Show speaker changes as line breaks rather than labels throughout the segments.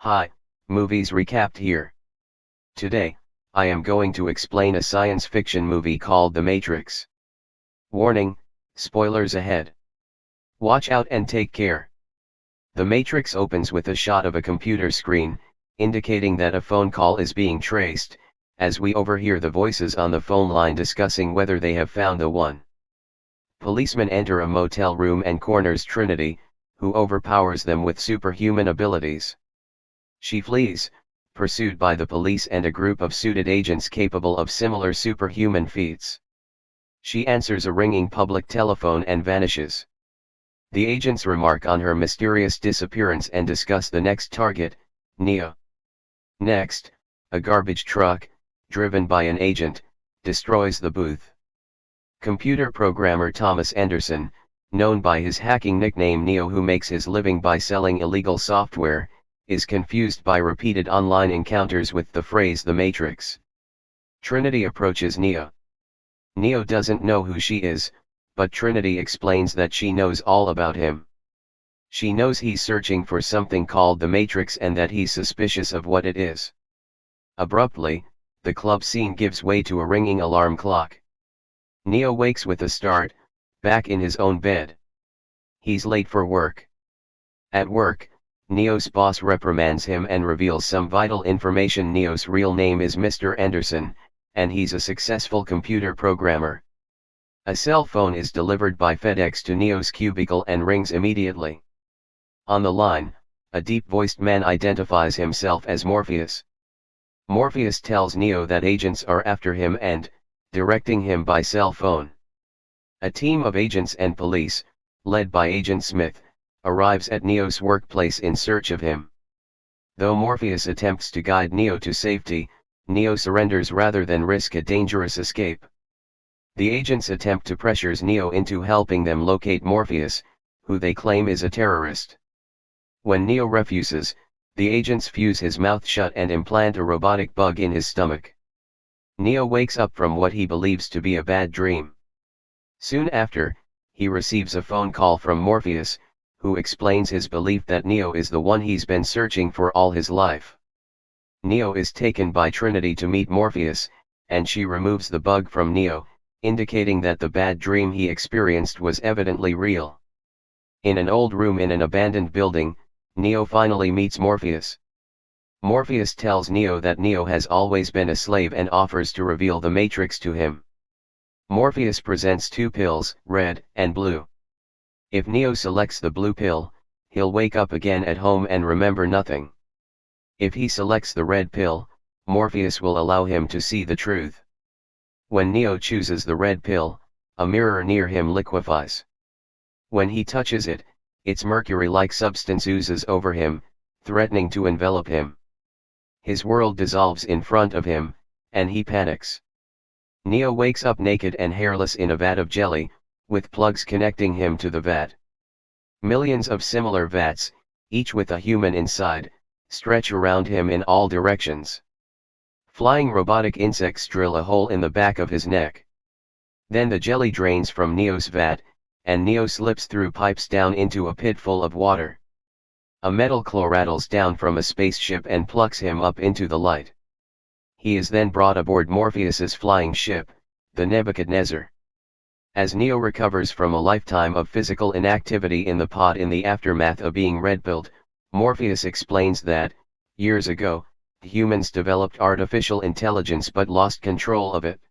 Hi, movies recapped here. Today, I am going to explain a science fiction movie called The Matrix. Warning, spoilers ahead. Watch out and take care. The Matrix opens with a shot of a computer screen, indicating that a phone call is being traced, as we overhear the voices on the phone line discussing whether they have found the one. Policemen enter a motel room and corners Trinity, who overpowers them with superhuman abilities. She flees, pursued by the police and a group of suited agents capable of similar superhuman feats. She answers a ringing public telephone and vanishes. The agents remark on her mysterious disappearance and discuss the next target, Neyo. Next, a garbage truck, driven by an agent, destroys the booth. Computer programmer Thomas Anderson, known by his hacking nickname Neyo, who makes his living by selling illegal software, is confused by repeated online encounters with the phrase "The Matrix." Trinity approaches Neyo. Neyo doesn't know who she is, but Trinity explains that she knows all about him. She knows he's searching for something called the Matrix and that he's suspicious of what it is. Abruptly, the club scene gives way to a ringing alarm clock. Neyo wakes with a start, back in his own bed. He's late for work. At work, Neyo's boss reprimands him and reveals some vital information. Neyo's real name is Mr. Anderson, and he's a successful computer programmer. A cell phone is delivered by FedEx to Neyo's cubicle and rings immediately. On the line, a deep-voiced man identifies himself as Morpheus. Morpheus tells Neyo that agents are after him and, directing him by cell phone. A team of agents and police, led by Agent Smith, arrives at Neyo's workplace in search of him. Though Morpheus attempts to guide Neyo to safety, Neyo surrenders rather than risk a dangerous escape. The agents attempt to pressure Neyo into helping them locate Morpheus, who they claim is a terrorist. When Neyo refuses, the agents fuse his mouth shut and implant a robotic bug in his stomach. Neyo wakes up from what he believes to be a bad dream. Soon after, he receives a phone call from Morpheus, who explains his belief that Neyo is the one he's been searching for all his life. Neyo is taken by Trinity to meet Morpheus, and she removes the bug from Neyo, indicating that the bad dream he experienced was evidently real. In an old room in an abandoned building, Neyo finally meets Morpheus. Morpheus tells Neyo that Neyo has always been a slave and offers to reveal the Matrix to him. Morpheus presents two pills, red and blue. If Neyo selects the blue pill, he'll wake up again at home and remember nothing. If he selects the red pill, Morpheus will allow him to see the truth. When Neyo chooses the red pill, a mirror near him liquefies. When he touches it, its mercury-like substance oozes over him, threatening to envelop him. His world dissolves in front of him, and he panics. Neyo wakes up naked and hairless in a vat of jelly, with plugs connecting him to the vat. Millions of similar vats, each with a human inside, stretch around him in all directions. Flying robotic insects drill a hole in the back of his neck. Then the jelly drains from Neyo's vat, and Neyo slips through pipes down into a pit full of water. A metal claw rattles down from a spaceship and plucks him up into the light. He is then brought aboard Morpheus's flying ship, the Nebuchadnezzar. As Neyo recovers from a lifetime of physical inactivity in the pod in the aftermath of being red-pilled, Morpheus explains that, years ago, humans developed artificial intelligence but lost control of it.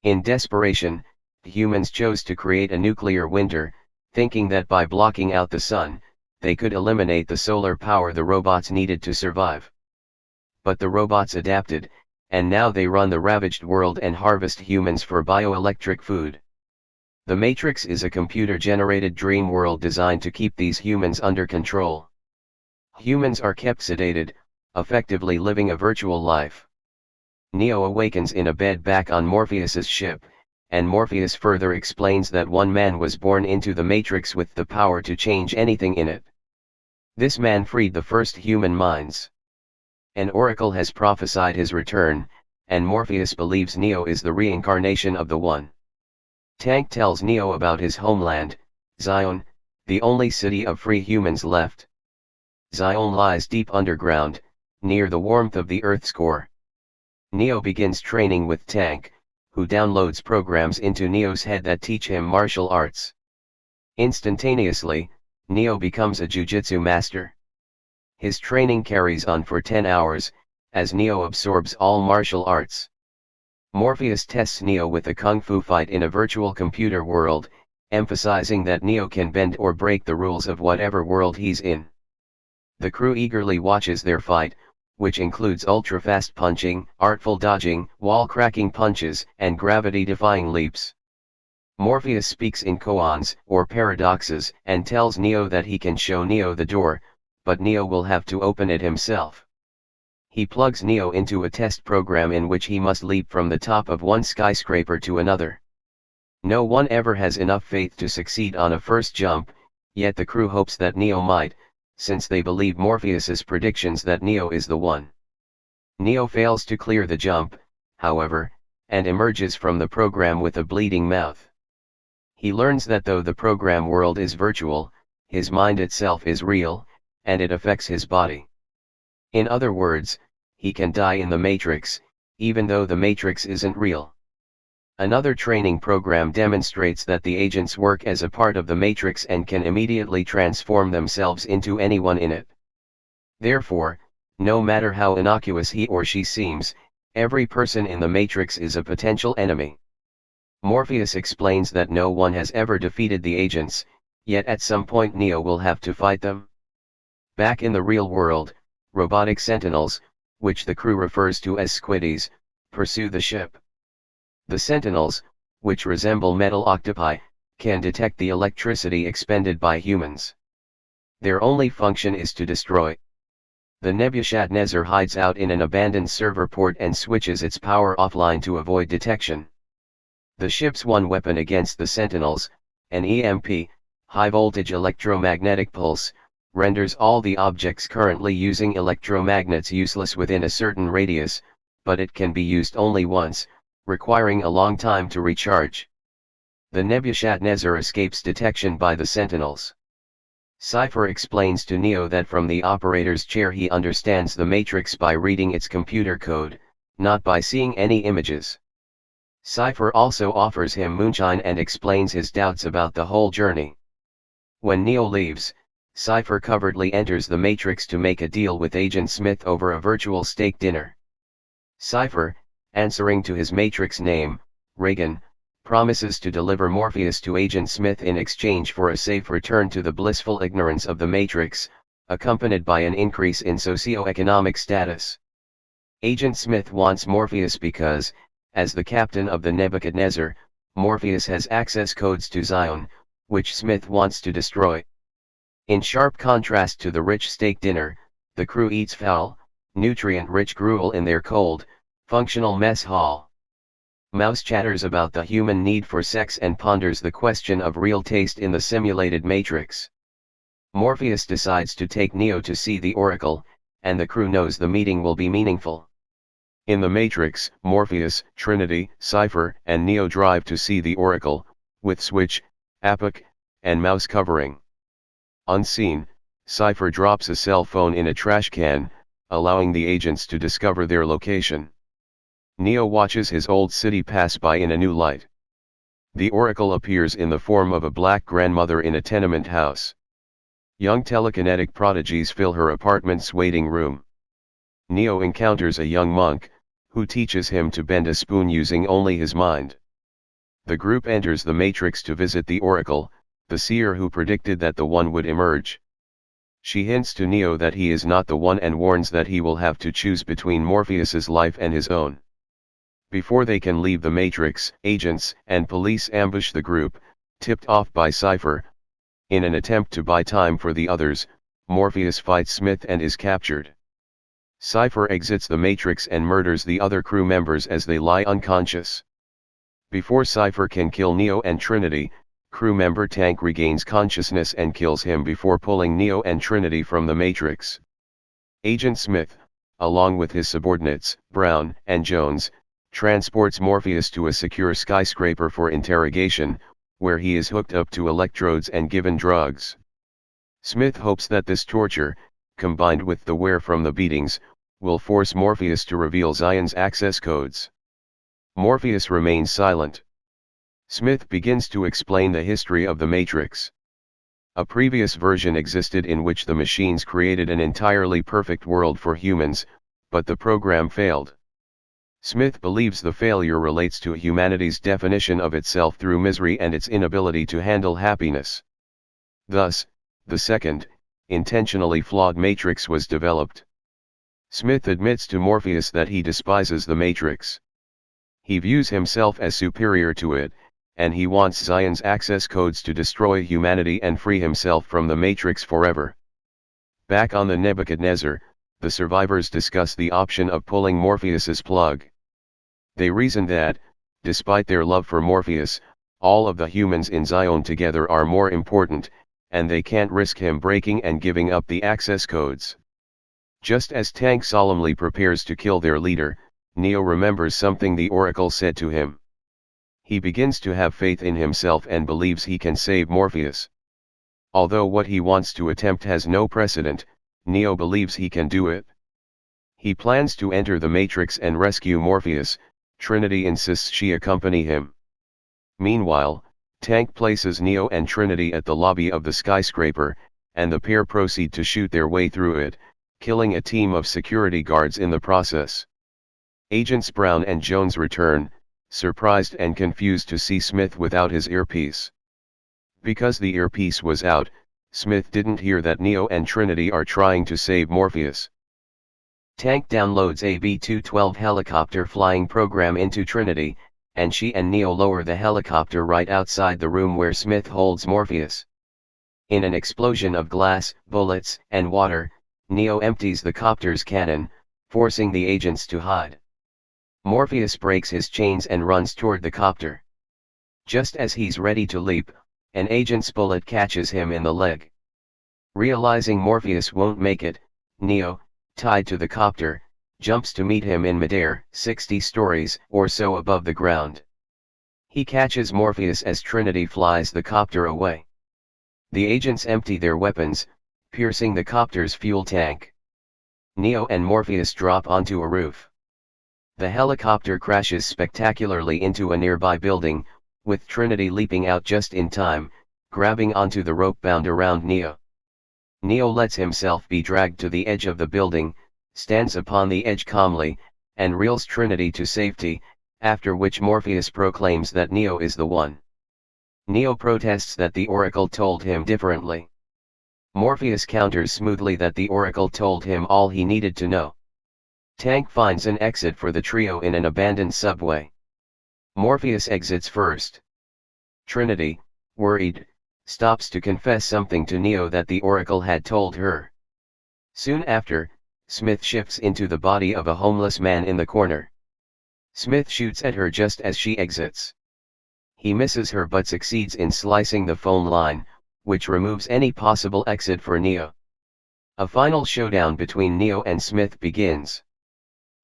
In desperation, humans chose to create a nuclear winter, thinking that by blocking out the sun, they could eliminate the solar power the robots needed to survive. But the robots adapted, and now they run the ravaged world and harvest humans for bioelectric food. The Matrix is a computer-generated dream world designed to keep these humans under control. Humans are kept sedated, effectively living a virtual life. Neyo awakens in a bed back on Morpheus's ship, and Morpheus further explains that one man was born into the Matrix with the power to change anything in it. This man freed the first human minds. An oracle has prophesied his return, and Morpheus believes Neyo is the reincarnation of the One. Tank tells Neyo about his homeland, Zion, the only city of free humans left. Zion lies deep underground, near the warmth of the Earth's core. Neo begins training with Tank, who downloads programs into Neo's head that teach him martial arts. Instantaneously, Neo becomes a jujitsu master. His training carries on for 10 hours, as Neo absorbs all martial arts. Morpheus tests Neo with a kung fu fight in a virtual computer world, emphasizing that Neo can bend or break the rules of whatever world he's in. The crew eagerly watches their fight, which includes ultra-fast punching, artful dodging, wall-cracking punches, and gravity-defying leaps. Morpheus speaks in koans, or paradoxes, and tells Neo that he can show Neo the door, but Neo will have to open it himself. He plugs Neo into a test program in which he must leap from the top of one skyscraper to another. No one ever has enough faith to succeed on a first jump, yet the crew hopes that Neo might, since they believe Morpheus's predictions that Neo is the one. Neo fails to clear the jump, however, and emerges from the program with a bleeding mouth. He learns that though the program world is virtual, his mind itself is real, and it affects his body. In other words, he can die in the Matrix, even though the Matrix isn't real. Another training program demonstrates that the agents work as a part of the Matrix and can immediately transform themselves into anyone in it. Therefore, no matter how innocuous he or she seems, every person in the Matrix is a potential enemy. Morpheus explains that no one has ever defeated the agents, yet at some point Neo will have to fight them. Back in the real world, robotic sentinels, which the crew refers to as squiddies, pursue the ship. The sentinels, which resemble metal octopi, can detect the electricity expended by humans. Their only function is to destroy. The Nebuchadnezzar hides out in an abandoned server port and switches its power offline to avoid detection. The ship's one weapon against the sentinels, an EMP, high-voltage electromagnetic pulse, renders all the objects currently using electromagnets useless within a certain radius, but it can be used only once, requiring a long time to recharge. The Nebuchadnezzar escapes detection by the sentinels. Cypher explains to Neo that from the operator's chair he understands the Matrix by reading its computer code, not by seeing any images. Cypher also offers him moonshine and explains his doubts about the whole journey. When Neo leaves, Cypher covertly enters the Matrix to make a deal with Agent Smith over a virtual steak dinner. Cypher, answering to his Matrix name, Reagan, promises to deliver Morpheus to Agent Smith in exchange for a safe return to the blissful ignorance of the Matrix, accompanied by an increase in socioeconomic status. Agent Smith wants Morpheus because, as the captain of the Nebuchadnezzar, Morpheus has access codes to Zion, which Smith wants to destroy. In sharp contrast to the rich steak dinner, the crew eats foul, nutrient-rich gruel in their cold, functional mess hall. Mouse chatters about the human need for sex and ponders the question of real taste in the simulated Matrix. Morpheus decides to take Neo to see the Oracle, and the crew knows the meeting will be meaningful. In the Matrix, Morpheus, Trinity, Cypher, and Neo drive to see the Oracle, with Switch, Apoc, and Mouse covering. Unseen, Cypher drops a cell phone in a trash can, allowing the agents to discover their location. Neo watches his old city pass by in a new light. The Oracle appears in the form of a black grandmother in a tenement house. Young telekinetic prodigies fill her apartment's waiting room. Neo encounters a young monk, who teaches him to bend a spoon using only his mind. The group enters the Matrix to visit the Oracle, the seer who predicted that the One would emerge. She hints to Neo that he is not the One and warns that he will have to choose between Morpheus's life and his own. Before they can leave the Matrix, agents and police ambush the group, tipped off by Cypher. In an attempt to buy time for the others, Morpheus fights Smith and is captured. Cypher exits the Matrix and murders the other crew members as they lie unconscious. Before Cypher can kill Neo and Trinity, crew member Tank regains consciousness and kills him before pulling Neo and Trinity from the Matrix. Agent Smith, along with his subordinates, Brown and Jones, transports Morpheus to a secure skyscraper for interrogation, where he is hooked up to electrodes and given drugs. Smith hopes that this torture, combined with the wear from the beatings, will force Morpheus to reveal Zion's access codes. Morpheus remains silent. Smith begins to explain the history of the Matrix. A previous version existed in which the machines created an entirely perfect world for humans, but the program failed. Smith believes the failure relates to humanity's definition of itself through misery and its inability to handle happiness. Thus, the second, intentionally flawed Matrix was developed. Smith admits to Morpheus that he despises the Matrix. He views himself as superior to it, and he wants Zion's access codes to destroy humanity and free himself from the Matrix forever. Back on the Nebuchadnezzar, the survivors discuss the option of pulling Morpheus's plug. They reason that, despite their love for Morpheus, all of the humans in Zion together are more important, and they can't risk him breaking and giving up the access codes. Just as Tank solemnly prepares to kill their leader, Neo remembers something the Oracle said to him. He begins to have faith in himself and believes he can save Morpheus. Although what he wants to attempt has no precedent, Neo believes he can do it. He plans to enter the Matrix and rescue Morpheus. Trinity insists she accompany him. Meanwhile, Tank places Neo and Trinity at the lobby of the skyscraper, and the pair proceed to shoot their way through it, killing a team of security guards in the process. Agents Brown and Jones return, surprised and confused to see Smith without his earpiece. Because the earpiece was out, Smith didn't hear that Neo and Trinity are trying to save Morpheus. Tank downloads a B-212 helicopter flying program into Trinity, and she and Neo lower the helicopter right outside the room where Smith holds Morpheus. In an explosion of glass, bullets, and water, Neo empties the copter's cannon, forcing the agents to hide. Morpheus breaks his chains and runs toward the copter. Just as he's ready to leap, an agent's bullet catches him in the leg. Realizing Morpheus won't make it, Neo, tied to the copter, jumps to meet him in midair, 60 stories or so above the ground. He catches Morpheus as Trinity flies the copter away. The agents empty their weapons, piercing the copter's fuel tank. Neo and Morpheus drop onto a roof. The helicopter crashes spectacularly into a nearby building, with Trinity leaping out just in time, grabbing onto the rope bound around Neo. Neo lets himself be dragged to the edge of the building, stands upon the edge calmly, and reels Trinity to safety, after which Morpheus proclaims that Neo is the one. Neo protests that the Oracle told him differently. Morpheus counters smoothly that the Oracle told him all he needed to know. Tank finds an exit for the trio in an abandoned subway. Morpheus exits first. Trinity, worried, stops to confess something to Neo that the Oracle had told her. Soon after, Smith shifts into the body of a homeless man in the corner. Smith shoots at her just as she exits. He misses her but succeeds in slicing the phone line, which removes any possible exit for Neo. A final showdown between Neo and Smith begins.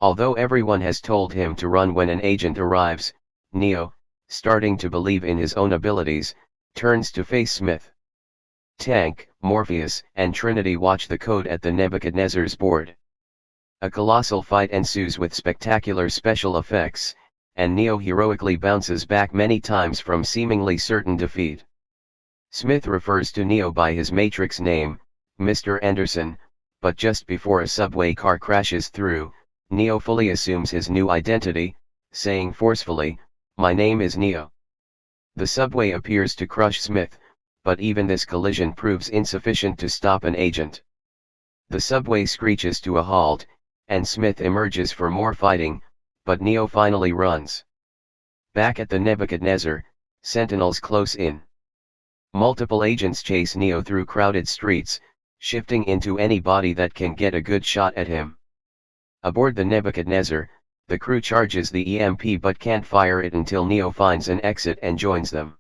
Although everyone has told him to run when an agent arrives, Neo, starting to believe in his own abilities, turns to face Smith. Tank, Morpheus, and Trinity watch the code at the Nebuchadnezzar's board. A colossal fight ensues with spectacular special effects, and Neo heroically bounces back many times from seemingly certain defeat. Smith refers to Neo by his Matrix name, Mr. Anderson, but just before a subway car crashes through, Neo fully assumes his new identity, saying forcefully, "My name is Neo." The subway appears to crush Smith, but even this collision proves insufficient to stop an agent. The subway screeches to a halt, and Smith emerges for more fighting, but Neo finally runs. Back at the Nebuchadnezzar, sentinels close in. Multiple agents chase Neo through crowded streets, shifting into any body that can get a good shot at him. Aboard the Nebuchadnezzar, the crew charges the EMP but can't fire it until Neo finds an exit and joins them.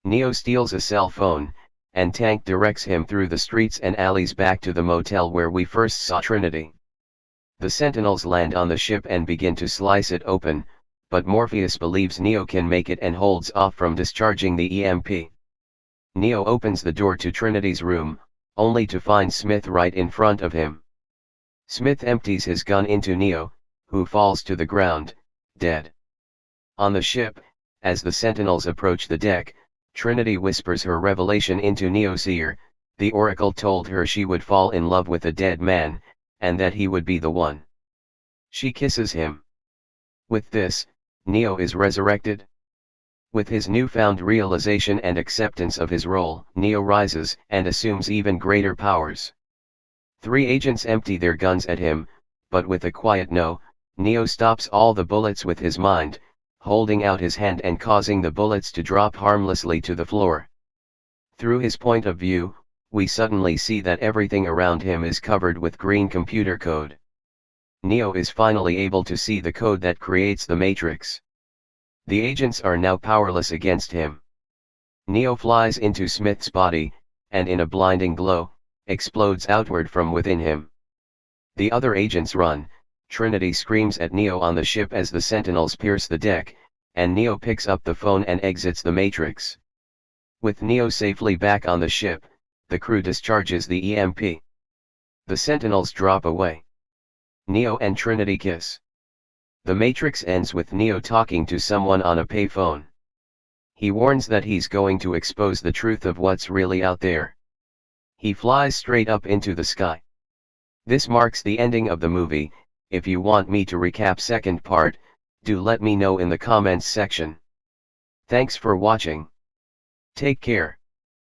Neo steals a cell phone, and Tank directs him through the streets and alleys back to the motel where we first saw Trinity. The Sentinels land on the ship and begin to slice it open, but Morpheus believes Neo can make it and holds off from discharging the EMP. Neo opens the door to Trinity's room, only to find Smith right in front of him. Smith empties his gun into Neo, who falls to the ground, dead. On the ship, as the Sentinels approach the deck, Trinity whispers her revelation into Neo's ear. The Oracle told her she would fall in love with a dead man, and that he would be the one. She kisses him. With this, Neo is resurrected. With his newfound realization and acceptance of his role, Neo rises and assumes even greater powers. 3 agents empty their guns at him, but with a quiet no, Neo stops all the bullets with his mind, holding out his hand and causing the bullets to drop harmlessly to the floor. Through his point of view, we suddenly see that everything around him is covered with green computer code. Neo is finally able to see the code that creates the matrix. The agents are now powerless against him. Neo flies into Smith's body, and in a blinding glow, explodes outward from within him. The other agents run. Trinity screams at Neo on the ship as the Sentinels pierce the deck, and Neo picks up the phone and exits the matrix. With Neo safely back on the ship, the crew discharges the EMP. The Sentinels drop away. Neo and Trinity kiss. The Matrix ends with Neo talking to someone on a payphone. He warns that he's going to expose the truth of what's really out there. He flies straight up into the sky. This marks the ending of the movie. If you want me to recap second part, do let me know in the comments section. Thanks for watching. Take care.